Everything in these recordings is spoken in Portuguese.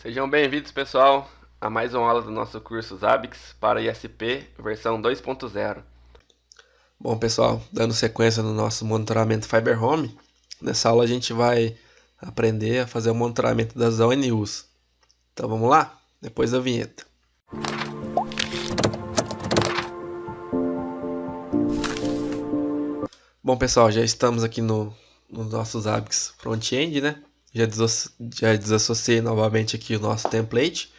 Sejam bem-vindos, pessoal, a mais uma aula do nosso curso Zabbix para ISP, versão 2.0. Bom, pessoal, dando sequência no nosso monitoramento Fiber Home, nessa aula a gente vai aprender a fazer o monitoramento das ONUs. Então vamos lá? Depois da vinheta. Bom, pessoal, já estamos aqui no nosso Zabbix Front-End, né? Já desassociei novamente aqui o nosso template,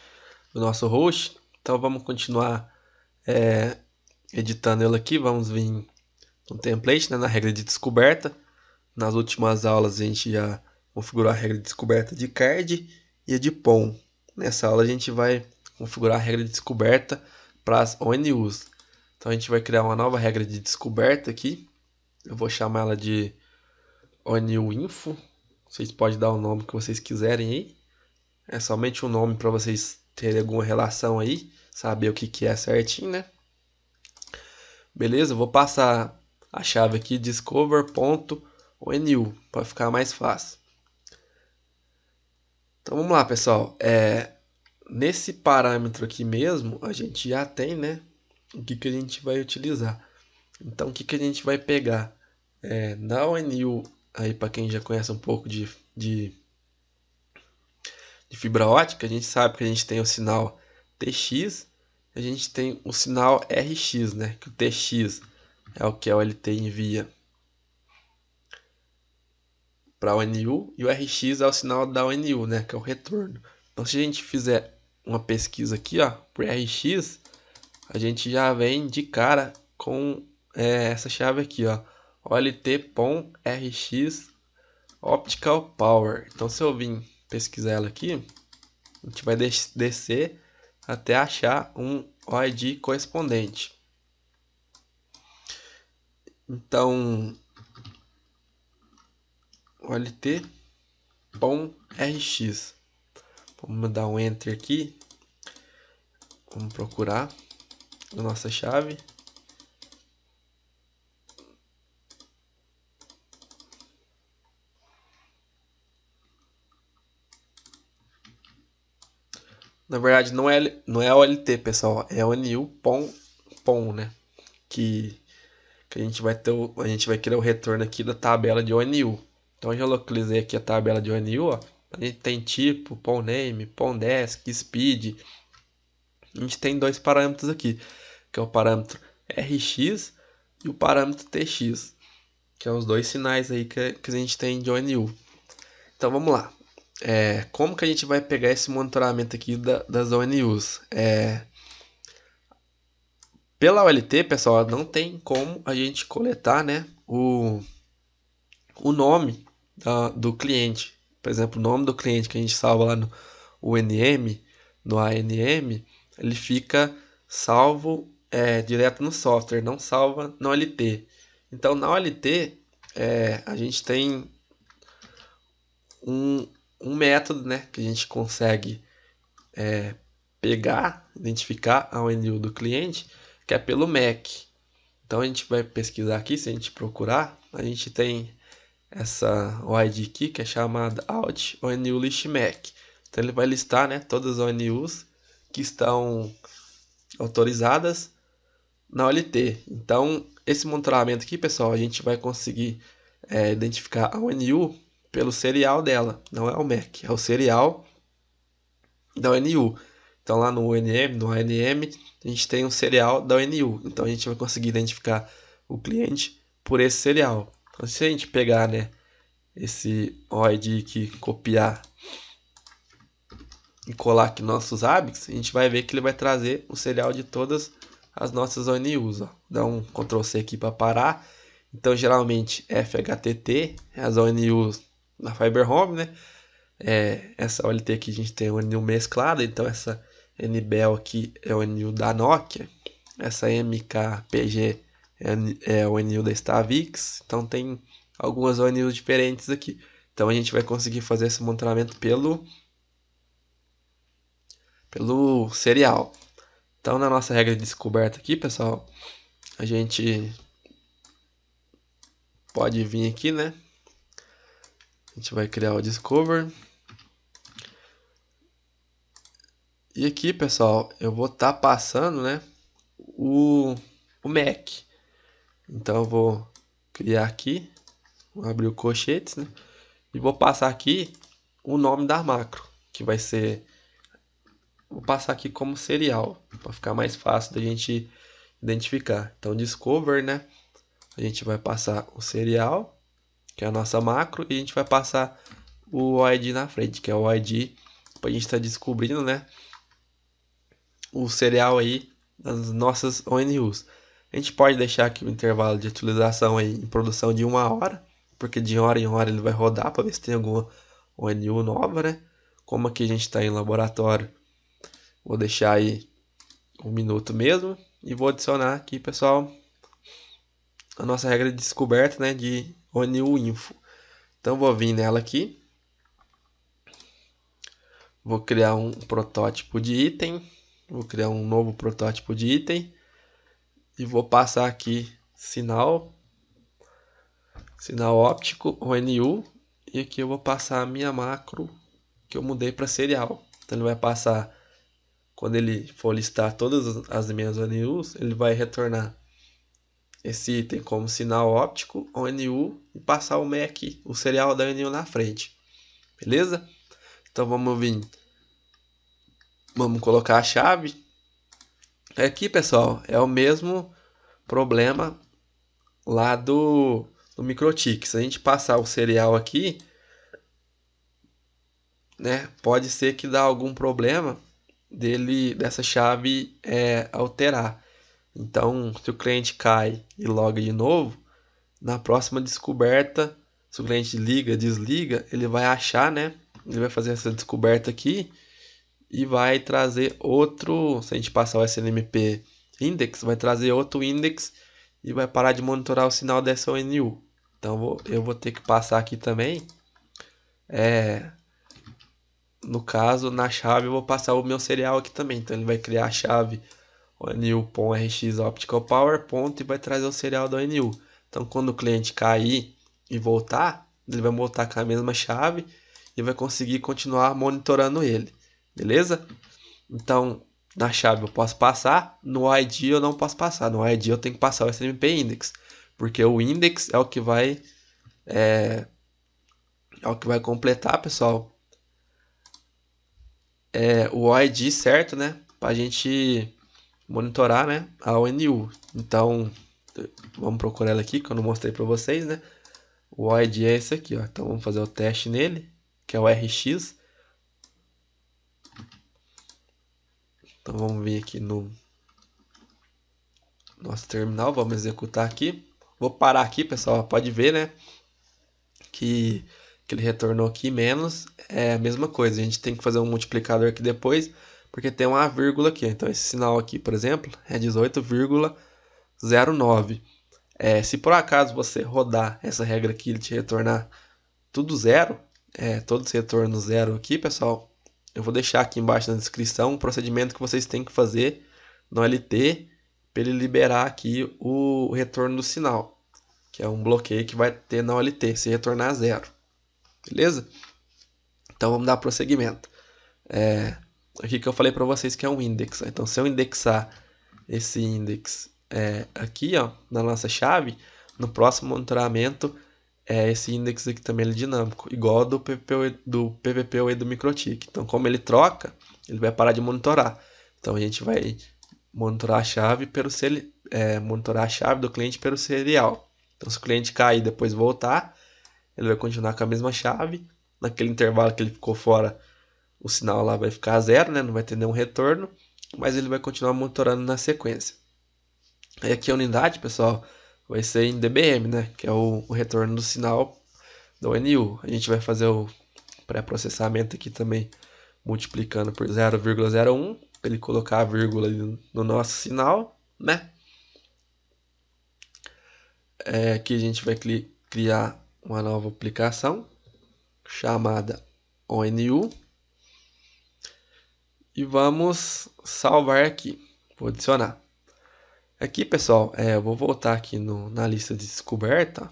o nosso host. Então vamos continuar editando ele aqui. Vamos vir no template, né, na regra de descoberta. Nas últimas aulas a gente já configurou a regra de descoberta de card e a de POM. Nessa aula a gente vai configurar a regra de descoberta para as ONUs. Então a gente vai criar uma nova regra de descoberta aqui. Eu vou chamar ela de ONU Info. Vocês podem dar o nome que vocês quiserem aí. É somente um nome para vocês terem alguma relação aí, saber o que é certinho, né? Beleza, eu vou passar a chave aqui discover.onu para ficar mais fácil. Então vamos lá, pessoal. Nesse parâmetro aqui mesmo, a gente já tem, né, o que a gente vai utilizar. Então o que a gente vai pegar? Na ONU, aí para quem já conhece um pouco de fibra ótica, a gente sabe que a gente tem o sinal TX, a gente tem o sinal RX, né? Que o TX é o que a OLT envia para a ONU e o RX é o sinal da ONU, né? Que é o retorno. Então, se a gente fizer uma pesquisa aqui, ó, por RX, a gente já vem de cara com essa chave aqui, ó, OLT.RX Optical Power. Então, se eu vim pesquisar ela aqui, a gente vai descer até achar um OID correspondente. Então, OLT.RX. Vamos dar um Enter aqui. Vamos procurar a nossa chave. Na verdade, não é OLT, pessoal. É ONU.POM, né? Que a gente vai criar o retorno aqui da tabela de ONU. Então eu já localizei aqui a tabela de ONU, ó. A gente tem tipo, PONNAME, PONDESK, SPEED. A gente tem dois parâmetros aqui, que é o parâmetro RX e o parâmetro TX, que é os dois sinais aí que a gente tem de ONU. Então vamos lá. Como que a gente vai pegar esse monitoramento aqui das ONUs? Pela OLT, pessoal, não tem como a gente coletar, né, o nome do cliente. Por exemplo, o nome do cliente que a gente salva lá no UNM, no ANM, ele fica salvo direto no software, não salva na OLT. Então, na OLT, a gente tem um método, né, que a gente consegue pegar, identificar a ONU do cliente, que é pelo MAC. Então, a gente vai pesquisar aqui, se a gente procurar, a gente tem essa OID aqui, que é chamada Out ONU List MAC. Então ele vai listar, né, todas as ONUs que estão autorizadas na OLT. Então esse monitoramento aqui, pessoal, a gente vai conseguir identificar a ONU pelo serial dela. Não é o MAC, é o serial da ONU. Então lá no UNM, no ANM, a gente tem um serial da ONU. Então a gente vai conseguir identificar o cliente por esse serial. Então se a gente pegar, né, esse OID aqui, copiar e colar aqui nossos ABICs, a gente vai ver que ele vai trazer o serial de todas as nossas ONUs. Ó. Dá um Ctrl C aqui para parar. Então, geralmente, FHTT é as ONUs na Fiber Home, né? Essa OLT aqui a gente tem a ONU mesclada, então essa NBEL aqui é a ONU da Nokia, essa MKPG é a ONU da Stavix, então tem algumas ONUs diferentes aqui. Então a gente vai conseguir fazer esse monitoramento pelo serial. Então na nossa regra de descoberta aqui, pessoal, a gente pode vir aqui, né? A gente vai criar o discover. E aqui, pessoal, eu vou estar passando, né, o MAC. Então eu vou criar aqui, vou abrir o colchetes, né, e vou passar aqui o nome da macro, que vai ser, vou passar aqui como serial, para ficar mais fácil da gente identificar. Então discover, né, a gente vai passar o serial, que é a nossa macro, e a gente vai passar o ID na frente, que é o ID para a gente estar descobrindo, né, o serial aí das nossas ONUs. A gente pode deixar aqui o intervalo de atualização aí em produção de 1 hora, porque de hora em hora ele vai rodar para ver se tem alguma ONU nova, né? Como aqui a gente está em laboratório, vou deixar aí 1 minuto mesmo e vou adicionar aqui, pessoal, a nossa regra de descoberta, né, de ONU info. Então vou vir nela aqui, vou criar um protótipo de item, vou criar um novo protótipo de item e vou passar aqui sinal óptico ONU, e aqui eu vou passar a minha macro que eu mudei para serial. Então ele vai passar, quando ele for listar todas as minhas ONUs, ele vai retornar esse item como sinal óptico ONU e passar o MAC, o serial da ONU na frente. Beleza? Então vamos vir, vamos colocar a chave. Aqui, pessoal, é o mesmo problema lá do MikroTik. Se a gente passar o serial aqui, né, pode ser que dá algum problema dessa chave alterar. Então, se o cliente cai e loga de novo, na próxima descoberta, se o cliente liga, desliga, ele vai achar, né? Ele vai fazer essa descoberta aqui e vai trazer outro. Se a gente passar o SNMP index, vai trazer outro index e vai parar de monitorar o sinal dessa ONU. Então eu vou ter que passar aqui também. No caso, na chave eu vou passar o meu serial aqui também. Então ele vai criar a chave ONU.rx Optical Power ponto e vai trazer o serial da ONU. Então quando o cliente cair e voltar, ele vai voltar com a mesma chave e vai conseguir continuar monitorando ele. Beleza? Então na chave eu posso passar, no ID eu não posso passar. No ID eu tenho que passar o SNMP index, porque o index é o que vai completar, pessoal, o ID certo, né? Pra gente monitorar, né, a ONU. Então, vamos procurar ela aqui, que eu não mostrei para vocês, né? O ID é esse aqui, ó. Então, vamos fazer o teste nele, que é o RX. Então, vamos vir aqui no nosso terminal, vamos executar aqui. Vou parar aqui, pessoal, pode ver, né, que ele retornou aqui menos, é a mesma coisa. A gente tem que fazer um multiplicador aqui depois, porque tem uma vírgula aqui. Então, esse sinal aqui, por exemplo, é 18,09. Se por acaso você rodar essa regra aqui e ele te retornar tudo zero, todos os retornos zero aqui, pessoal, eu vou deixar aqui embaixo na descrição um procedimento que vocês têm que fazer no LT para ele liberar aqui o retorno do sinal, que é um bloqueio que vai ter na OLT se retornar zero. Beleza? Então vamos dar prosseguimento. Aqui que eu falei para vocês que é um index. Então se eu indexar esse index aqui, ó, na nossa chave, no próximo monitoramento esse index aqui também é dinâmico, igual ao do PVP-oe do MikroTik. Então como ele troca, ele vai parar de monitorar. Então a gente vai monitorar a chave monitorar a chave do cliente pelo serial. Então se o cliente cair e depois voltar, ele vai continuar com a mesma chave. Naquele intervalo que ele ficou fora, o sinal lá vai ficar zero, né? Não vai ter nenhum retorno, mas ele vai continuar monitorando na sequência. Aí aqui a unidade, pessoal, vai ser em dBm, né? Que é o retorno do sinal da ONU. A gente vai fazer o pré-processamento aqui também, multiplicando por 0,01, para ele colocar a vírgula no nosso sinal, né? Aqui a gente vai criar uma nova aplicação chamada ONU e vamos salvar aqui. Vou adicionar. Aqui, pessoal, eu vou voltar aqui na lista de descoberta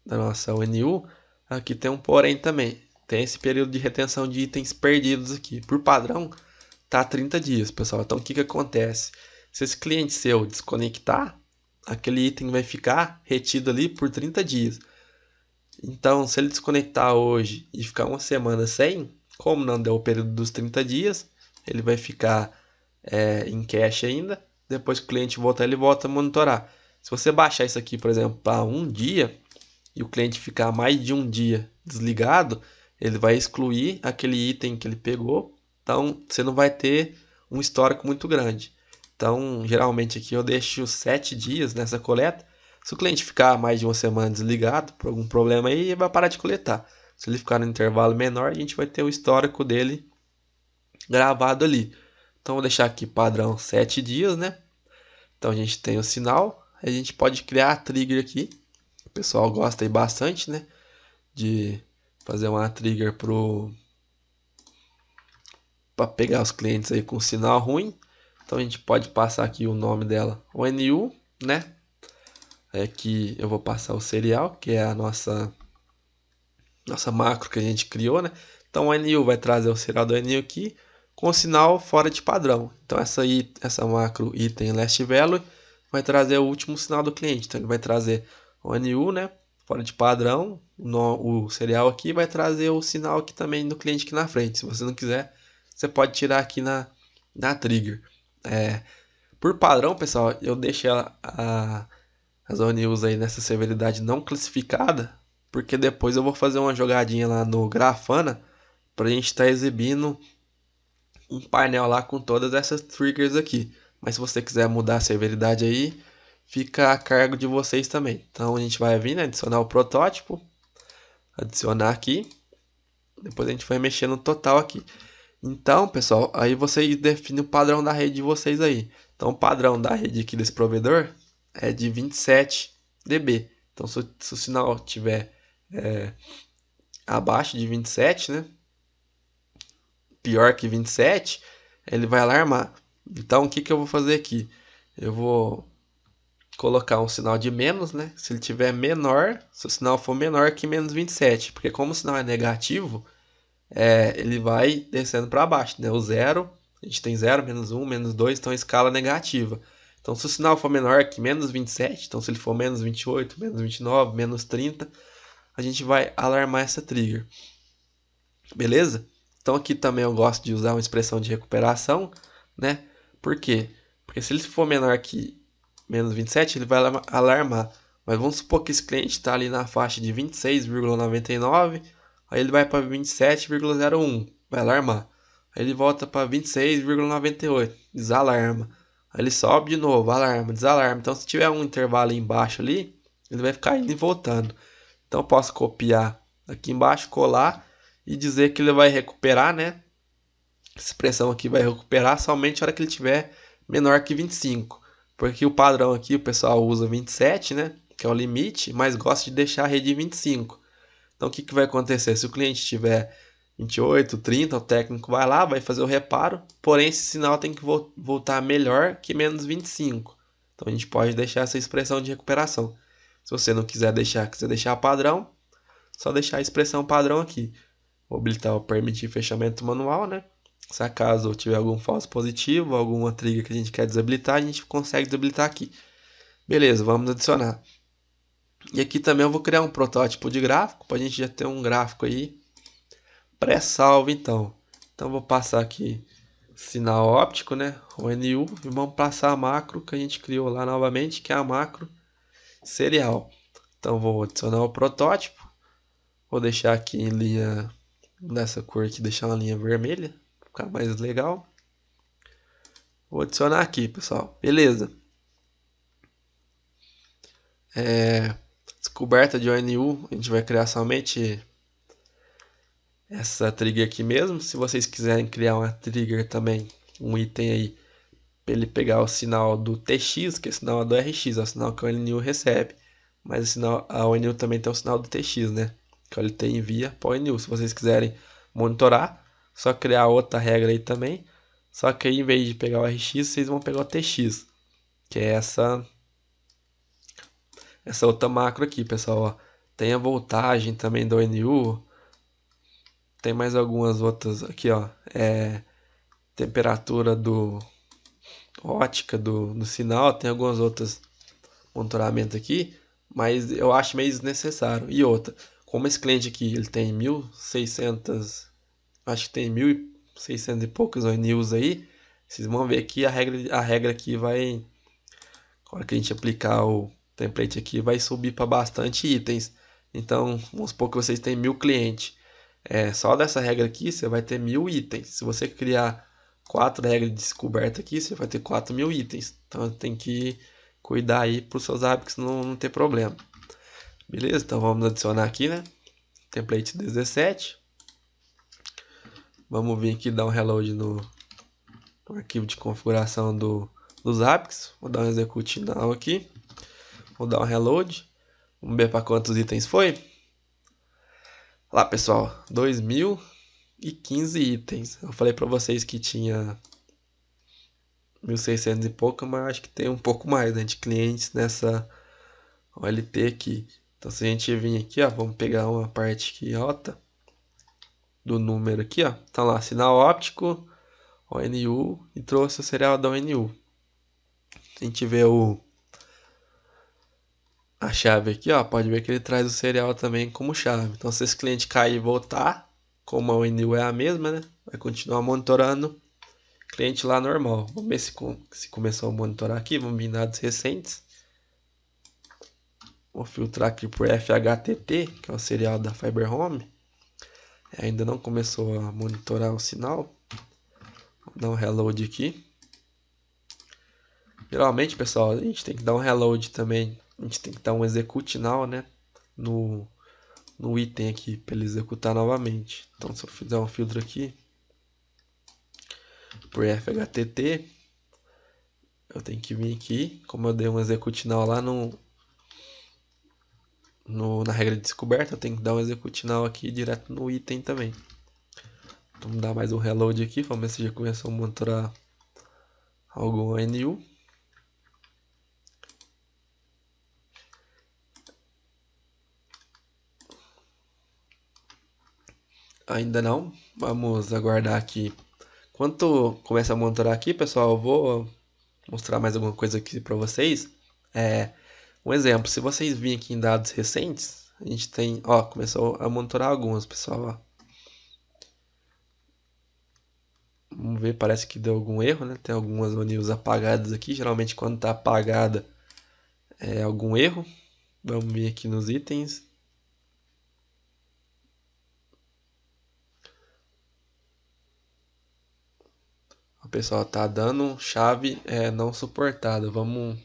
da nossa ONU. Aqui tem um porém também. Tem esse período de retenção de itens perdidos aqui. Por padrão, tá 30 dias, pessoal. Então o que que acontece? Se esse cliente seu desconectar, aquele item vai ficar retido ali por 30 dias. Então, se ele desconectar hoje e ficar uma semana sem, como não deu o período dos 30 dias, ele vai ficar em cache ainda. Depois que o cliente voltar, ele volta a monitorar. Se você baixar isso aqui, por exemplo, para um dia, e o cliente ficar mais de um dia desligado, ele vai excluir aquele item que ele pegou. Então, você não vai ter um histórico muito grande. Então, geralmente aqui eu deixo 7 dias nessa coleta. Se o cliente ficar mais de uma semana desligado por algum problema aí, ele vai parar de coletar. Se ele ficar no intervalo menor, a gente vai ter o histórico dele gravado ali. Então, vou deixar aqui padrão 7 dias, né? Então, a gente tem o sinal. A gente pode criar a trigger aqui. O pessoal gosta aí bastante, né? De fazer uma trigger para pegar os clientes aí com sinal ruim. Então, a gente pode passar aqui o nome dela, ONU, né? Aqui eu vou passar o serial, que é a nossa macro que a gente criou, né? Então, o ONU vai trazer o serial do ONU aqui com o sinal fora de padrão. Então, essa macro item last value vai trazer o último sinal do cliente. Então, ele vai trazer o ONU, né? Fora de padrão, o serial aqui vai trazer o sinal aqui também do cliente aqui na frente. Se você não quiser, você pode tirar aqui na trigger. Por padrão, pessoal, eu deixei as ONUs aí nessa severidade não classificada, porque depois eu vou fazer uma jogadinha lá no Grafana para a gente estar exibindo um painel lá com todas essas triggers aqui. Mas se você quiser mudar a severidade aí, fica a cargo de vocês também. Então a gente vai vir, né, adicionar o protótipo, adicionar aqui, depois a gente vai mexer no total aqui. Então, pessoal, aí vocês definem o padrão da rede de vocês aí. Então, o padrão da rede aqui desse provedor é de 27 dB. Então, se o sinal estiver abaixo de 27, né? Pior que 27, ele vai alarmar. Então, o que que eu vou fazer aqui? Eu vou colocar um sinal de menos, né? Se ele tiver menor, se o sinal for menor que menos 27, porque como o sinal é negativo, ele vai descendo para baixo, né? O zero, a gente tem 0, menos 1, menos 2, então escala negativa. Então, se o sinal for menor que menos 27, então se ele for menos 28, menos 29, menos 30, a gente vai alarmar essa trigger. Beleza? Então aqui também eu gosto de usar uma expressão de recuperação, né? Por quê? Porque se ele for menor que menos 27, ele vai alarmar. Mas vamos supor que esse cliente está ali na faixa de 26,99, aí ele vai para 27,01, vai alarmar. Aí ele volta para 26,98, desalarma. Aí ele sobe de novo, alarma, desalarma. Então se tiver um intervalo embaixo ali, ele vai ficar indo e voltando. Então eu posso copiar aqui embaixo, colar e dizer que ele vai recuperar, né? Essa expressão aqui vai recuperar somente na hora que ele tiver menor que 25. Porque o padrão aqui o pessoal usa 27, né? Que é o limite, mas gosta de deixar a rede em 25. Então o que, que vai acontecer? Se o cliente tiver 28, 30, o técnico vai lá, vai fazer o reparo, porém esse sinal tem que voltar melhor que menos 25. Então a gente pode deixar essa expressão de recuperação. Se você não quiser deixar padrão, só deixar a expressão padrão aqui. Vou habilitar o permitir fechamento manual, né? Se acaso tiver algum falso positivo, alguma trigger que a gente quer desabilitar, a gente consegue desabilitar aqui. Beleza, vamos adicionar. E aqui também eu vou criar um protótipo de gráfico, para a gente já ter um gráfico aí pré-salvo então. Então vou passar aqui sinal óptico, né? ONU, e vamos passar a macro que a gente criou lá novamente, que é a macro serial. Então vou adicionar o protótipo, vou deixar aqui em linha nessa cor aqui, deixar uma linha vermelha, para ficar mais legal. Vou adicionar aqui, pessoal. Beleza. Descoberta de ONU, a gente vai criar somente essa trigger aqui mesmo. Se vocês quiserem criar uma trigger também, um item aí, para ele pegar o sinal do TX, que é o sinal do RX, é o sinal que a ONU recebe. Mas o sinal, a ONU também tem o sinal do TX, né? Que a LT envia para a ONU. Se vocês quiserem monitorar, só criar outra regra aí também. Só que aí, em vez de pegar o RX, vocês vão pegar o TX, que é essa outra macro aqui, pessoal. Ó. Tem a voltagem também do ONU. Tem mais algumas outras aqui, ó. temperatura do ótica do sinal, tem algumas outras monitoramento aqui, mas eu acho meio desnecessário. E outra, como esse cliente aqui ele tem 1.600, acho que tem 1.600 e poucos ONUs aí, vocês vão ver que a regra aqui vai, na hora que a gente aplicar o template aqui, vai subir para bastante itens. Então, vamos supor que vocês têm 1.000 clientes. Só dessa regra aqui você vai ter 1.000 itens. Se você criar 4 regras de descoberta aqui, você vai ter 4.000 itens. Então tem que cuidar aí para os seus hábitos não ter problema. Beleza? Então vamos adicionar aqui, né? Template 17. Vamos vir aqui dar um reload no arquivo de configuração dos apps. Vou dar um execute now aqui. Vou dar um reload. Vamos ver para quantos itens foi. Lá, pessoal, 2.015 itens. Eu falei para vocês que tinha 1.600 e pouco, mas acho que tem um pouco mais, né, de clientes nessa OLT aqui. Então se a gente vir aqui, ó, vamos pegar uma parte aqui alta do número aqui, ó. Tá lá, sinal óptico, ONU e trouxe o serial da ONU. Se a gente vê a chave aqui, ó, pode ver que ele traz o serial também como chave. Então se esse cliente cair e voltar, como a ONU é a mesma, né, vai continuar monitorando cliente lá normal. Vamos ver se começou a monitorar aqui. Vamos vir em dados recentes. Vou filtrar aqui por FHTT, que é o serial da Fiber Home. Ainda não começou a monitorar o sinal. Vou dar um reload aqui. Geralmente, pessoal, a gente tem que dar um reload também. A gente tem que dar um execute now, né? No item aqui, para ele executar novamente. Então, se eu fizer um filtro aqui por FHTT, eu tenho que vir aqui. Como eu dei um execute now lá na regra de descoberta, eu tenho que dar um execute now aqui direto no item também. Vamos dar mais um reload aqui, vamos ver se já começou a monitorar algum ONU. Ainda não, vamos aguardar aqui. Enquanto começa a monitorar aqui, pessoal, eu vou mostrar mais alguma coisa aqui para vocês. Um exemplo, se vocês virem aqui em dados recentes, a gente tem, ó, começou a monitorar algumas, pessoal, ó. Vamos ver, parece que deu algum erro, né? Tem algumas ONUs apagadas aqui, geralmente quando está apagada é algum erro. Vamos vir aqui nos itens. O pessoal tá dando chave não suportada. Vamos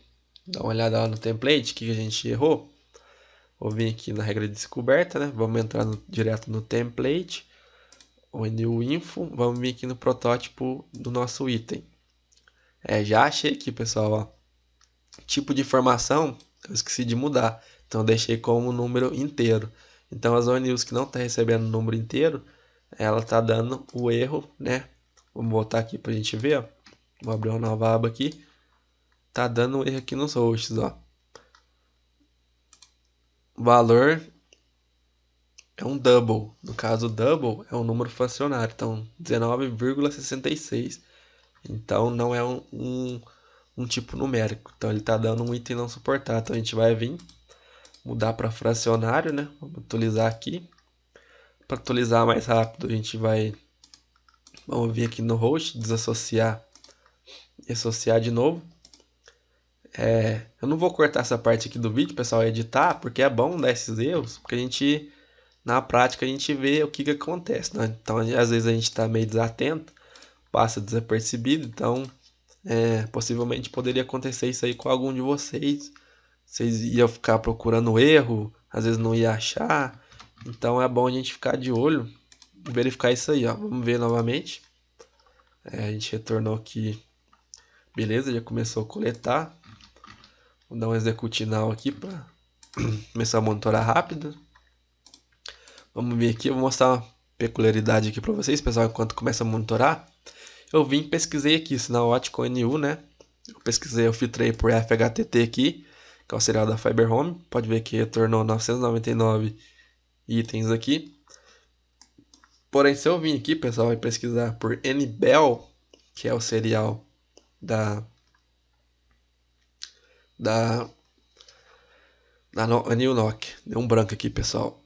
dar uma olhada lá no template, que a gente errou. Vou vir aqui na regra de descoberta, né? Vamos entrar direto no template, o new info, vamos vir aqui no protótipo do nosso item. Já achei aqui, pessoal, ó. Tipo de informação, eu esqueci de mudar. Então eu deixei como número inteiro. Então as ONUs que não está recebendo o número inteiro, ela está dando o erro, né? Vamos voltar aqui para a gente ver, ó. Vou abrir uma nova aba aqui. Tá dando um erro aqui nos hosts, ó. O valor é um double. No caso, o double é um número fracionário. Então, 19,66. Então, não é um tipo numérico. Então, ele está dando um item não suportado. Então, a gente vai vir, mudar para fracionário, né? Vamos atualizar aqui. Para atualizar mais rápido, a gente vai... Vamos vir aqui no host, desassociar e associar de novo. Eu não vou cortar essa parte aqui do vídeo, pessoal, editar, porque é bom dar esses erros, porque a gente, na prática, a gente vê o que acontece, né? Então, às vezes a gente está meio desatento, passa desapercebido, então, possivelmente poderia acontecer isso aí com algum de vocês. Vocês iam ficar procurando erro, às vezes não ia achar, então é bom a gente ficar de olho e verificar isso aí, ó. Vamos ver novamente. A gente retornou aqui, beleza, já começou a coletar. Vou dar um execute now aqui para começar a monitorar rápido. Vamos ver aqui, eu vou mostrar uma peculiaridade aqui para vocês, pessoal, enquanto começa a monitorar. Eu vim e pesquisei aqui, sinal ótico NU, né? Eu filtrei por FHTT aqui, que é o serial da Fiber Home. Pode ver que retornou 999 itens aqui. Porém, se eu vim aqui, pessoal, e pesquisar por NBEL, que é o serial da da Anil Nokia. Deu um branco aqui, pessoal.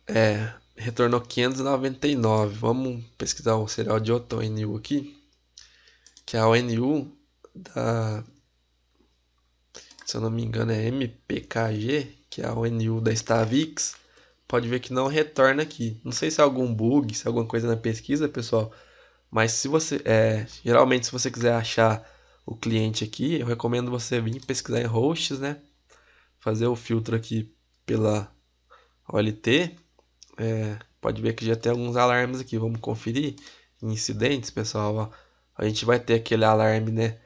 Retornou 599. Vamos pesquisar o serial de outra ONU aqui, que é a ONU da, se eu não me engano, é MPKG, que é a ONU da Stavix. Pode ver que não retorna aqui. Não sei se é algum bug, se é alguma coisa na pesquisa, pessoal. Mas se você, geralmente, se você quiser achar o cliente aqui, eu recomendo você vir pesquisar em hosts, né? Fazer o filtro aqui pela OLT. Pode ver que já tem alguns alarmes aqui. Vamos conferir incidentes, pessoal. Ó. A gente vai ter aquele alarme, né?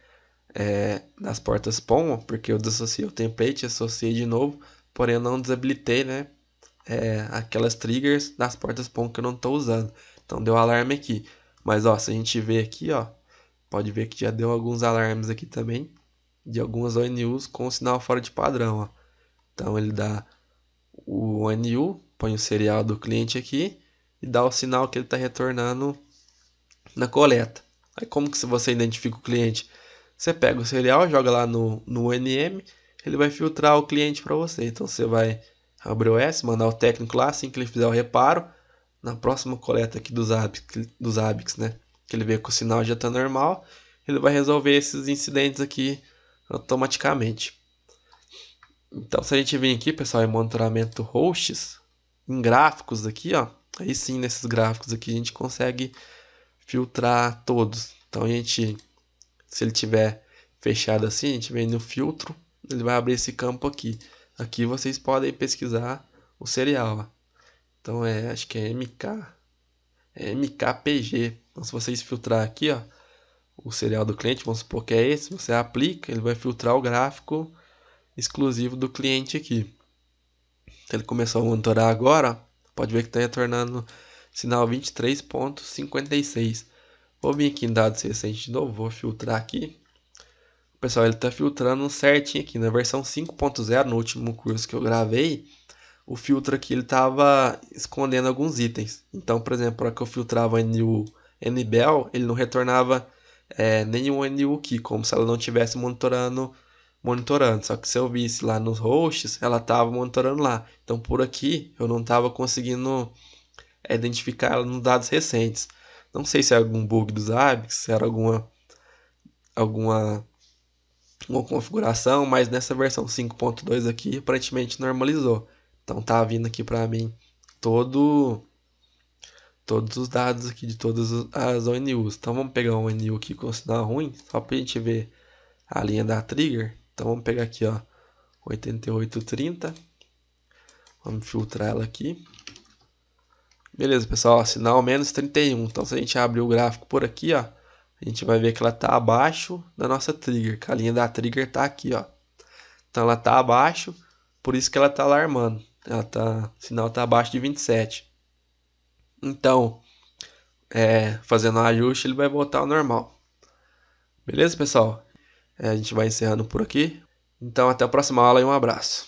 Das portas POM, porque eu desassociei o template, associei de novo, porém eu não desabilitei, né? Aquelas triggers das portas POM que eu não estou usando. Então deu alarme aqui. Mas ó, se a gente ver aqui, ó, pode ver que já deu alguns alarmes aqui também de algumas ONUs com o sinal fora de padrão, ó. Então ele dá o ONU, põe o serial do cliente aqui e dá o sinal que ele está retornando na coleta. Aí como que você identifica o cliente? Você pega o serial, joga lá no ONM, ele vai filtrar o cliente para você. Então você vai abrir o OS, mandar o técnico lá, assim que ele fizer o reparo, na próxima coleta aqui dos ABICs, né? Que ele vê que o sinal já está normal, ele vai resolver esses incidentes aqui automaticamente. Então, se a gente vir aqui, pessoal, em monitoramento hosts, em gráficos aqui, ó, aí sim, nesses gráficos aqui a gente consegue filtrar todos. Então, se ele tiver fechado assim, a gente vem no filtro, ele vai abrir esse campo aqui. Aqui vocês podem pesquisar o serial, ó. Então, acho que é MKPG. Então, se vocês filtrar aqui, ó, o serial do cliente, vamos supor que é esse, você aplica, ele vai filtrar o gráfico exclusivo do cliente aqui. Então, ele começou a monitorar agora, ó, pode ver que está retornando sinal 23.56. Vou vir aqui em dados recentes de novo, vou filtrar aqui. Pessoal, ele está filtrando certinho aqui. Na versão 5.0, no último curso que eu gravei, o filtro aqui ele estava escondendo alguns itens. Então, por exemplo, para que eu filtrava o NBEL, ele não retornava nenhum NU key, como se ela não estivesse monitorando. Só que se eu visse lá nos hosts, ela estava monitorando lá. Então, por aqui, eu não estava conseguindo identificar ela nos dados recentes. Não sei se é algum bug dos ABICs, se era alguma uma configuração, mas nessa versão 5.2 aqui aparentemente normalizou. Então tá vindo aqui para mim todos os dados aqui de todas as ONUs. Então vamos pegar um ONU aqui com sinal ruim, só para a gente ver a linha da trigger. Então vamos pegar aqui, ó, 8830. Vamos filtrar ela aqui. Beleza, pessoal, ó, sinal menos 31. Então se a gente abrir o gráfico por aqui, ó, a gente vai ver que ela está abaixo da nossa trigger, que a linha da trigger está aqui, ó. Então ela está abaixo, por isso que ela está alarmando. O sinal está abaixo de 27. Então, fazendo o ajuste, ele vai voltar ao normal. Beleza, pessoal? A gente vai encerrando por aqui. Então, até a próxima aula e um abraço.